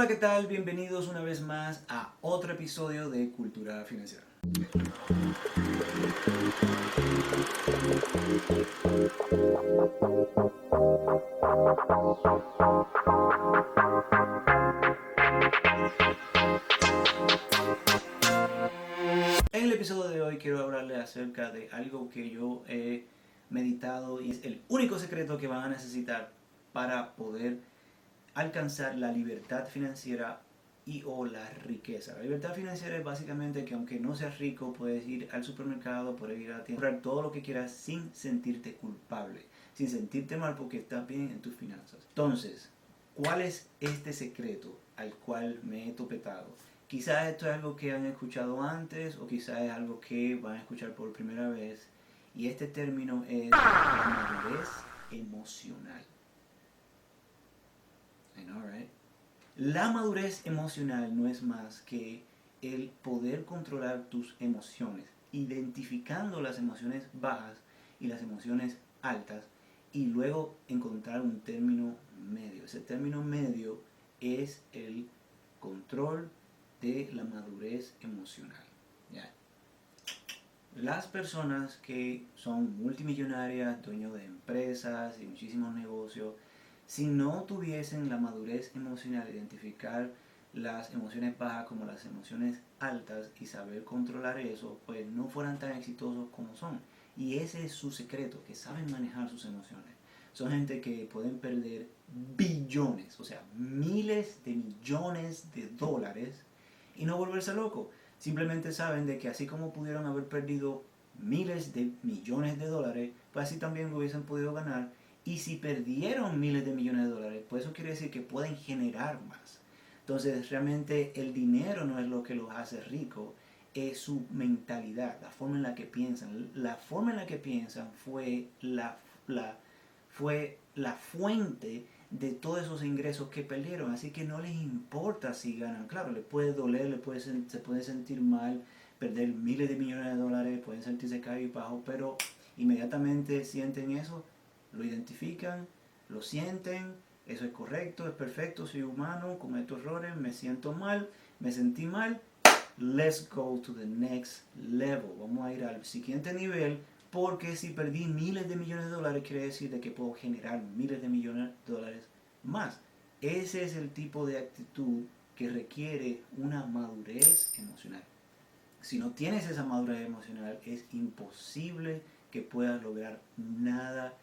Hola, ¿qué tal? Bienvenidos una vez más a otro episodio de Cultura Financiera. En el episodio de hoy quiero hablarles acerca de algo que yo he meditado y es el único secreto que van a necesitar para poder alcanzar la libertad financiera y o la riqueza. La libertad financiera es básicamente que aunque no seas rico, puedes ir al supermercado, puedes ir a la tienda, comprar todo lo que quieras sin sentirte culpable, sin sentirte mal porque estás bien en tus finanzas. Entonces, ¿cuál es este secreto al cual me he topetado? Quizás esto es algo que han escuchado antes o quizás es algo que van a escuchar por primera vez. Y este término es la madurez emocional. I know, right? La madurez emocional no es más que el poder controlar tus emociones, identificando las emociones bajas y las emociones altas y luego encontrar un término medio. Ese término medio es el control de la madurez emocional. ¿Ya? Las personas que son multimillonarias, dueños de empresas y muchísimos negocios, si no tuviesen la madurez emocional, identificar las emociones bajas como las emociones altas y saber controlar eso, pues no fueran tan exitosos como son. Y ese es su secreto, que saben manejar sus emociones. Son gente que pueden perder billones, o sea, miles de millones de dólares y no volverse loco. Simplemente saben de que así como pudieron haber perdido miles de millones de dólares, pues así también lo hubiesen podido ganar. Y si perdieron miles de millones de dólares, pues eso quiere decir que pueden generar más. Entonces realmente el dinero no es lo que los hace ricos, es su mentalidad, la forma en la que piensan. La forma en la que piensan fue la fuente de todos esos ingresos que perdieron, así que no les importa si ganan. Claro, les puede doler, se puede sentir mal, perder miles de millones de dólares, pueden sentirse cabizbajo, pero inmediatamente sienten eso, lo identifican, lo sienten, eso es correcto, es perfecto, soy humano, cometo errores, me siento mal, me sentí mal, let's go to the next level, vamos a ir al siguiente nivel, porque si perdí miles de millones de dólares quiere decir de que puedo generar miles de millones de dólares más. Ese es el tipo de actitud que requiere una madurez emocional. Si no tienes esa madurez emocional, es imposible que puedas lograr nada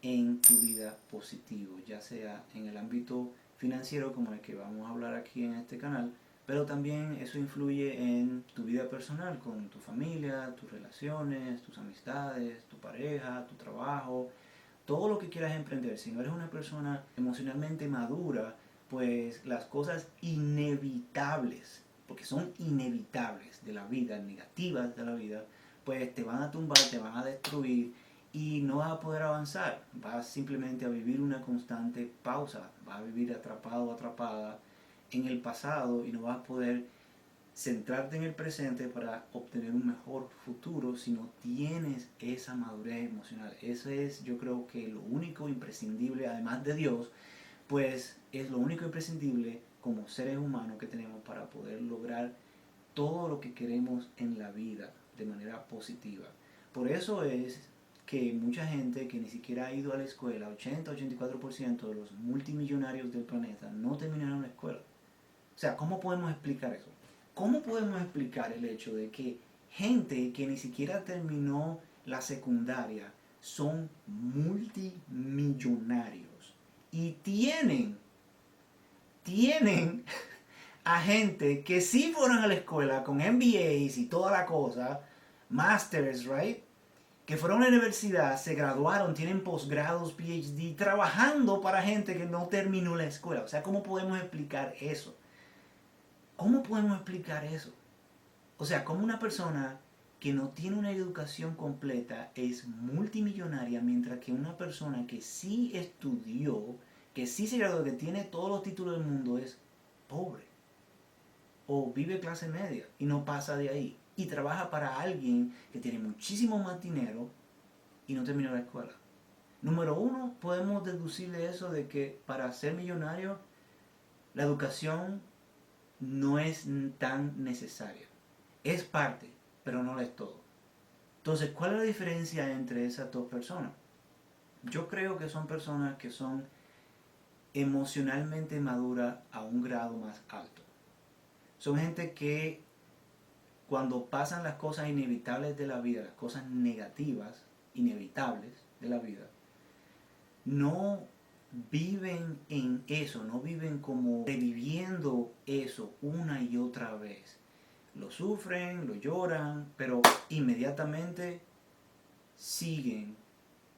en tu vida positivo, ya sea en el ámbito financiero como el que vamos a hablar aquí en este canal, pero también eso influye en tu vida personal, con tu familia, tus relaciones, tus amistades, tu pareja, tu trabajo, todo lo que quieras emprender. Si no eres una persona emocionalmente madura, pues las cosas inevitables, porque son inevitables de la vida, negativas de la vida, pues te van a tumbar, te van a destruir y no vas a poder avanzar. Vas simplemente a vivir una constante pausa, vas a vivir atrapado o atrapada en el pasado y no vas a poder centrarte en el presente para obtener un mejor futuro si no tienes esa madurez emocional. Eso es, yo creo que lo único imprescindible, además de Dios, pues es lo único imprescindible como seres humanos que tenemos para poder lograr todo lo que queremos en la vida de manera positiva. Por eso es que mucha gente que ni siquiera ha ido a la escuela, 80-84% de los multimillonarios del planeta no terminaron la escuela. O sea, ¿cómo podemos explicar eso? ¿Cómo podemos explicar el hecho de que gente que ni siquiera terminó la secundaria son multimillonarios y tienen a gente que sí fueron a la escuela con MBAs y toda la cosa, masters, right? Que fueron a la universidad, se graduaron, tienen posgrados, PhD, trabajando para gente que no terminó la escuela. O sea, ¿cómo podemos explicar eso? ¿Cómo podemos explicar eso? O sea, ¿cómo una persona que no tiene una educación completa es multimillonaria mientras que una persona que sí estudió, que sí se graduó, que tiene todos los títulos del mundo es pobre? O vive clase media y no pasa de ahí. Y trabaja para alguien que tiene muchísimo más dinero y no terminó la escuela. Número uno, podemos deducir de eso de que para ser millonario La educación no es tan necesaria. Es parte, pero no lo es todo. Entonces, ¿cuál es la diferencia entre esas dos personas? Yo creo que son personas que son emocionalmente maduras a un grado más alto. Son gente que cuando pasan las cosas inevitables de la vida, las cosas negativas, inevitables de la vida, no viven en eso, no viven como reviviendo eso una y otra vez. Lo sufren, lo lloran, pero inmediatamente siguen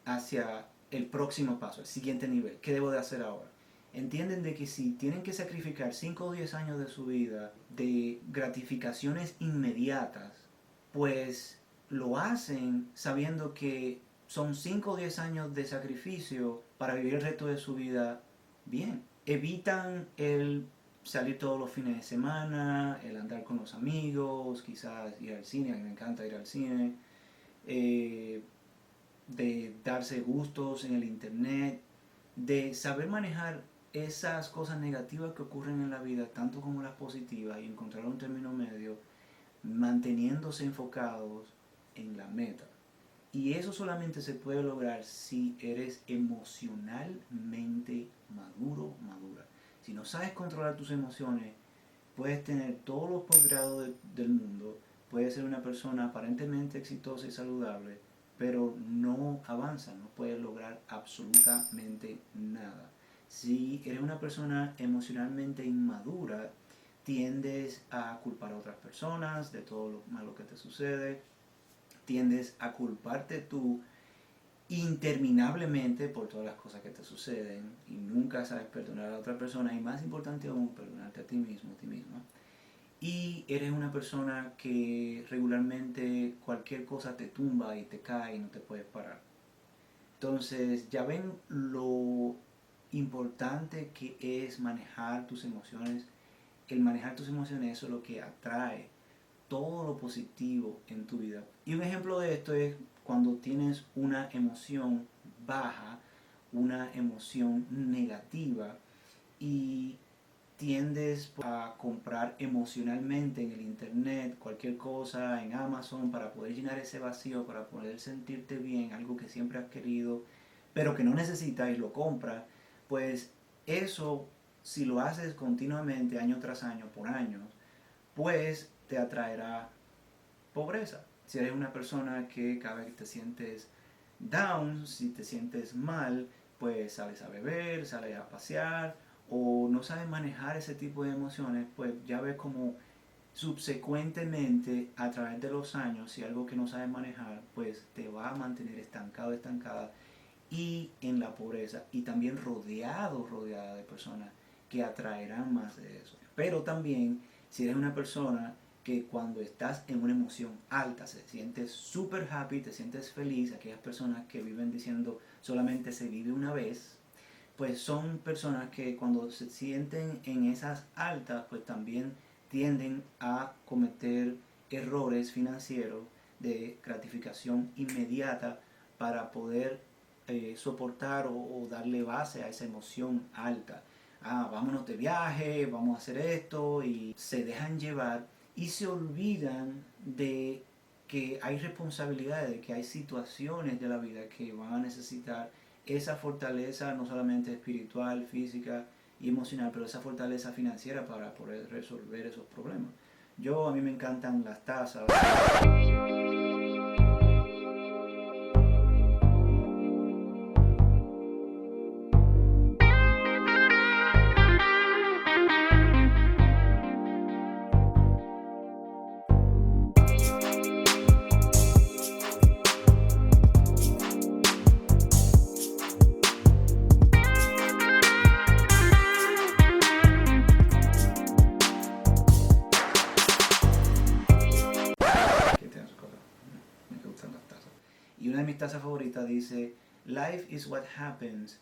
hacia el próximo paso, el siguiente nivel. ¿Qué debo de hacer ahora? Entienden de que si tienen que sacrificar 5 o 10 años de su vida de gratificaciones inmediatas, pues lo hacen sabiendo que son 5 o 10 años de sacrificio para vivir el resto de su vida bien. Evitan el salir todos los fines de semana, el andar con los amigos, quizás ir al cine, a mí me encanta ir al cine, de darse gustos en el internet, de saber manejar esas cosas negativas que ocurren en la vida, tanto como las positivas, y encontrar un término medio, manteniéndose enfocados en la meta. Y eso solamente se puede lograr si eres emocionalmente maduro, madura. Si no sabes controlar tus emociones, puedes tener todos los posgrados del mundo, puedes ser una persona aparentemente exitosa y saludable, pero no avanza, no puedes lograr absolutamente nada. Si eres una persona emocionalmente inmadura, tiendes a culpar a otras personas de todo lo malo que te sucede, tiendes a culparte tú interminablemente por todas las cosas que te suceden y nunca sabes perdonar a la otra persona y más importante aún, perdonarte a ti mismo, a ti misma. Y eres una persona que regularmente cualquier cosa te tumba y te cae y no te puedes parar. Entonces ya ven lo importante que es manejar tus emociones. El manejar tus emociones, eso es lo que atrae todo lo positivo en tu vida. Y un ejemplo de esto es cuando tienes una emoción baja, una emoción negativa y tiendes a comprar emocionalmente en el internet cualquier cosa en Amazon para poder llenar ese vacío, para poder sentirte bien, algo que siempre has querido, pero que no necesitas y lo compras, pues eso, si lo haces continuamente, año tras año, por años, pues te atraerá pobreza. Si eres una persona que cada vez que te sientes down, si te sientes mal, pues sales a beber, sales a pasear, o no sabes manejar ese tipo de emociones, pues ya ves como subsecuentemente a través de los años, si algo que no sabes manejar, pues te va a mantener estancado, estancada y en la pobreza y también rodeada de personas que atraerán más de eso. Pero también si eres una persona que cuando estás en una emoción alta se sientes super happy, te sientes feliz, aquellas personas que viven diciendo solamente se vive una vez, pues son personas que cuando se sienten en esas altas, pues también tienden a cometer errores financieros de gratificación inmediata para poder soportar o darle base a esa emoción alta. Vámonos de viaje, vamos a hacer esto, y se dejan llevar y se olvidan de que hay responsabilidades, de que hay situaciones de la vida que van a necesitar esa fortaleza no solamente espiritual, física y emocional, pero esa fortaleza financiera para poder resolver esos problemas. A mí me encantan las tazas. Y una de mis tazas favoritas dice, Life is what happens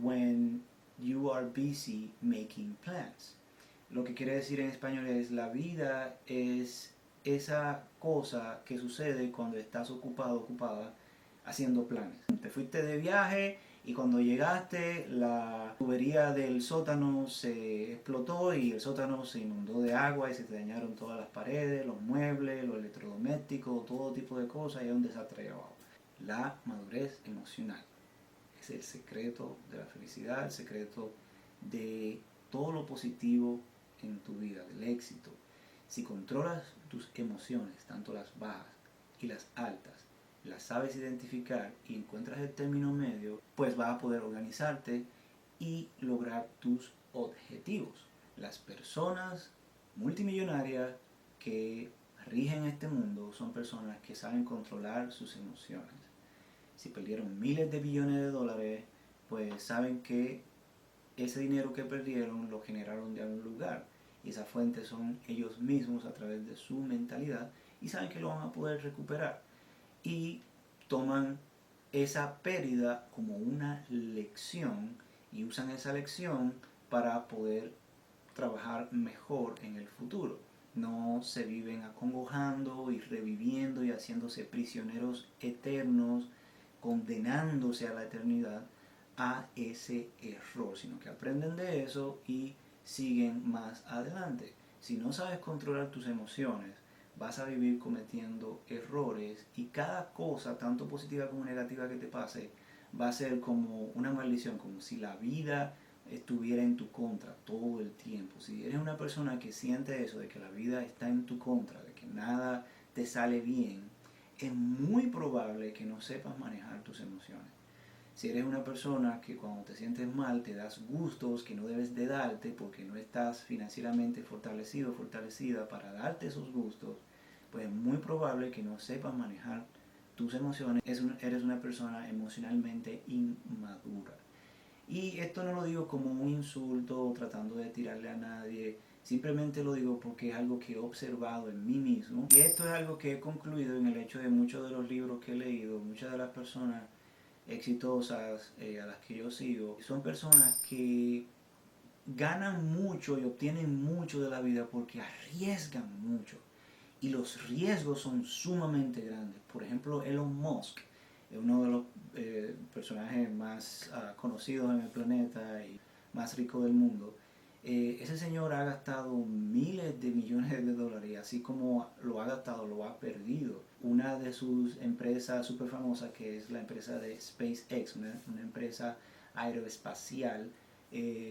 when you are busy making plans. Lo que quiere decir en español es, la vida es esa cosa que sucede cuando estás ocupado, ocupada, haciendo planes. Te fuiste de viaje Y cuando llegaste, la tubería del sótano se explotó y el sótano se inundó de agua y se te dañaron todas las paredes, los muebles, los electrodomésticos, todo tipo de cosas y hay un desastre ahí abajo. La madurez emocional es el secreto de la felicidad, el secreto de todo lo positivo en tu vida, del éxito. Si controlas tus emociones, tanto las bajas y las altas, las sabes identificar y encuentras el término medio, pues vas a poder organizarte y lograr tus objetivos. Las personas multimillonarias que rigen este mundo son personas que saben controlar sus emociones. Si perdieron miles de billones de dólares, pues saben que ese dinero que perdieron lo generaron de algún lugar. Y esa fuente son ellos mismos a través de su mentalidad y saben que lo van a poder recuperar. Y toman esa pérdida como una lección y usan esa lección para poder trabajar mejor en el futuro. No se viven acongojando y reviviendo y haciéndose prisioneros eternos, condenándose a la eternidad a ese error, sino que aprenden de eso y siguen más adelante. Si no sabes controlar tus emociones, vas a vivir cometiendo errores y cada cosa, tanto positiva como negativa que te pase, va a ser como una maldición, como si la vida estuviera en tu contra todo el tiempo. Si eres una persona que siente eso, de que la vida está en tu contra, de que nada te sale bien, es muy probable que no sepas manejar tus emociones. Si eres una persona que cuando te sientes mal te das gustos que no debes de darte porque no estás financieramente fortalecido o fortalecida para darte esos gustos, pues es muy probable que no sepas manejar tus emociones. Eres una persona emocionalmente inmadura. Y esto no lo digo como un insulto o tratando de tirarle a nadie, simplemente lo digo porque es algo que he observado en mí mismo. Y esto es algo que he concluido en el hecho de muchos de los libros que he leído, muchas de las personas exitosas a las que yo sigo, son personas que ganan mucho y obtienen mucho de la vida porque arriesgan mucho. Y los riesgos son sumamente grandes. Por ejemplo, Elon Musk es uno de los personajes más conocidos en el planeta y más rico del mundo. Ese señor ha gastado miles de millones de dólares y así como lo ha gastado, lo ha perdido. Una de sus empresas súper famosas, que es la empresa de SpaceX, una empresa aeroespacial,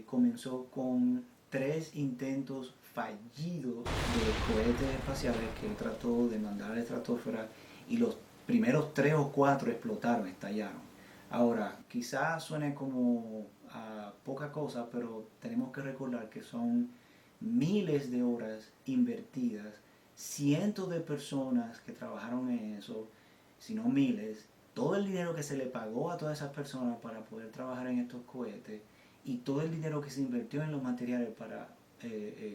comenzó con 3 intentos fallidos de cohetes espaciales que él trató de mandar a la estratosfera y los primeros 3 o 4 explotaron, estallaron. Ahora, quizás suene como poca cosa, pero tenemos que recordar que son miles de horas invertidas, cientos de personas que trabajaron en eso, si no miles, todo el dinero que se le pagó a todas esas personas para poder trabajar en estos cohetes y todo el dinero que se invirtió en los materiales para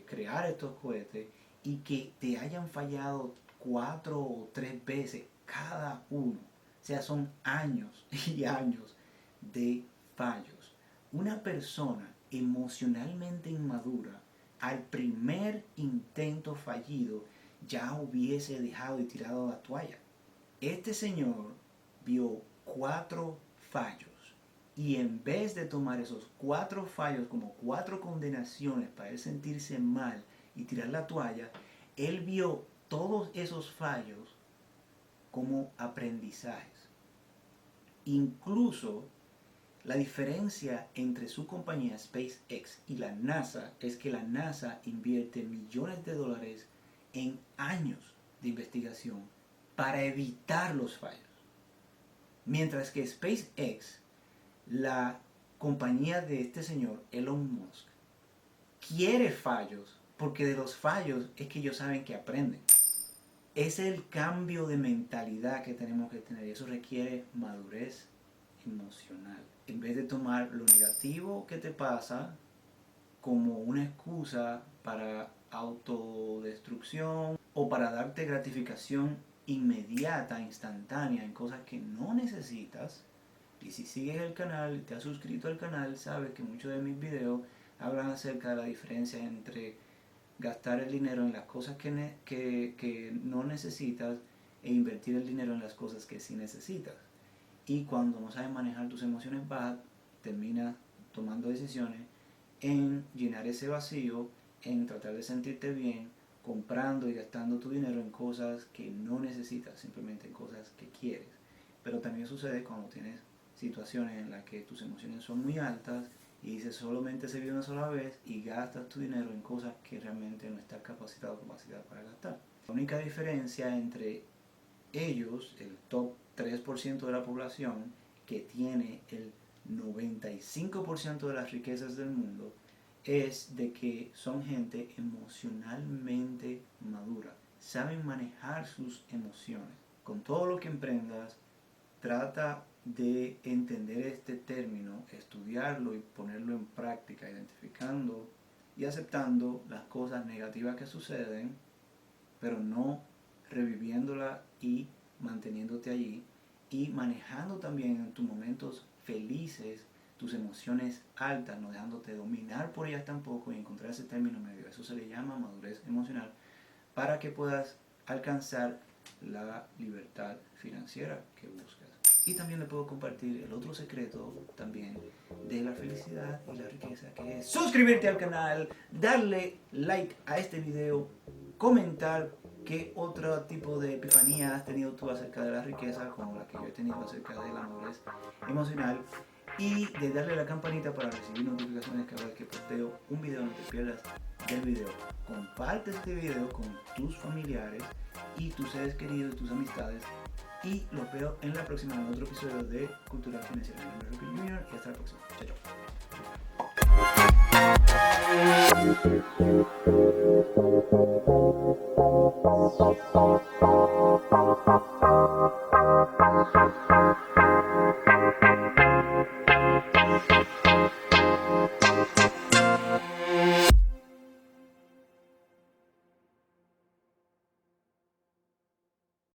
crear estos cohetes y que te hayan fallado 4 o 3 veces cada uno. O sea, son años y años de fallos. Una persona emocionalmente inmadura, al primer intento fallido, ya hubiese dejado y tirado la toalla. Este señor vio 4 fallos y en vez de tomar esos 4 fallos como 4 condenaciones para él sentirse mal y tirar la toalla, él vio todos esos fallos como aprendizajes. Incluso la diferencia entre su compañía SpaceX y la NASA es que la NASA invierte millones de dólares en años de investigación para evitar los fallos. Mientras que SpaceX, la compañía de este señor Elon Musk, quiere fallos porque de los fallos es que ellos saben que aprenden. Es el cambio de mentalidad que tenemos que tener y eso requiere madurez emocional. En vez de tomar lo negativo que te pasa como una excusa para autodestrucción o para darte gratificación inmediata, instantánea en cosas que no necesitas. Y si sigues el canal, te has suscrito al canal, sabes que muchos de mis videos hablan acerca de la diferencia entre gastar el dinero en las cosas que no necesitas e invertir el dinero en las cosas que sí necesitas. Y cuando no sabes manejar tus emociones bajas, terminas tomando decisiones en llenar ese vacío, en tratar de sentirte bien, comprando y gastando tu dinero en cosas que no necesitas, simplemente en cosas que quieres. Pero también sucede cuando tienes situaciones en las que tus emociones son muy altas y dices solamente se vive una sola vez y gastas tu dinero en cosas que realmente no estás capacitado o capacidad para gastar. La única diferencia entre ellos, el top 3% de la población que tiene el 95% de las riquezas del mundo, es de que son gente emocionalmente madura, saben manejar sus emociones. Con todo lo que emprendas, trata de entender este término, estudiarlo y ponerlo en práctica, identificando y aceptando las cosas negativas que suceden, pero no reviviéndola y manteniéndote allí, y manejando también en tus momentos felices tus emociones altas, no dejándote dominar por ellas tampoco, y encontrar ese término medio. Eso se le llama madurez emocional, para que puedas alcanzar la libertad financiera que buscas. Y también le puedo compartir el otro secreto también de la felicidad y la riqueza, que es suscribirte al canal, darle like a este video, comentar qué otro tipo de epifanía has tenido tú acerca de la riqueza, como la que yo he tenido acerca de la madurez emocional, y de darle a la campanita para recibir notificaciones cada vez que posteo un video. No te pierdas del video. Comparte este video con tus familiares y tus seres queridos, tus amistades, y los veo en la próxima, en otro episodio de Cultura Financiera. Mi nombre es Rupert Jr. y hasta la próxima. Chao, chao.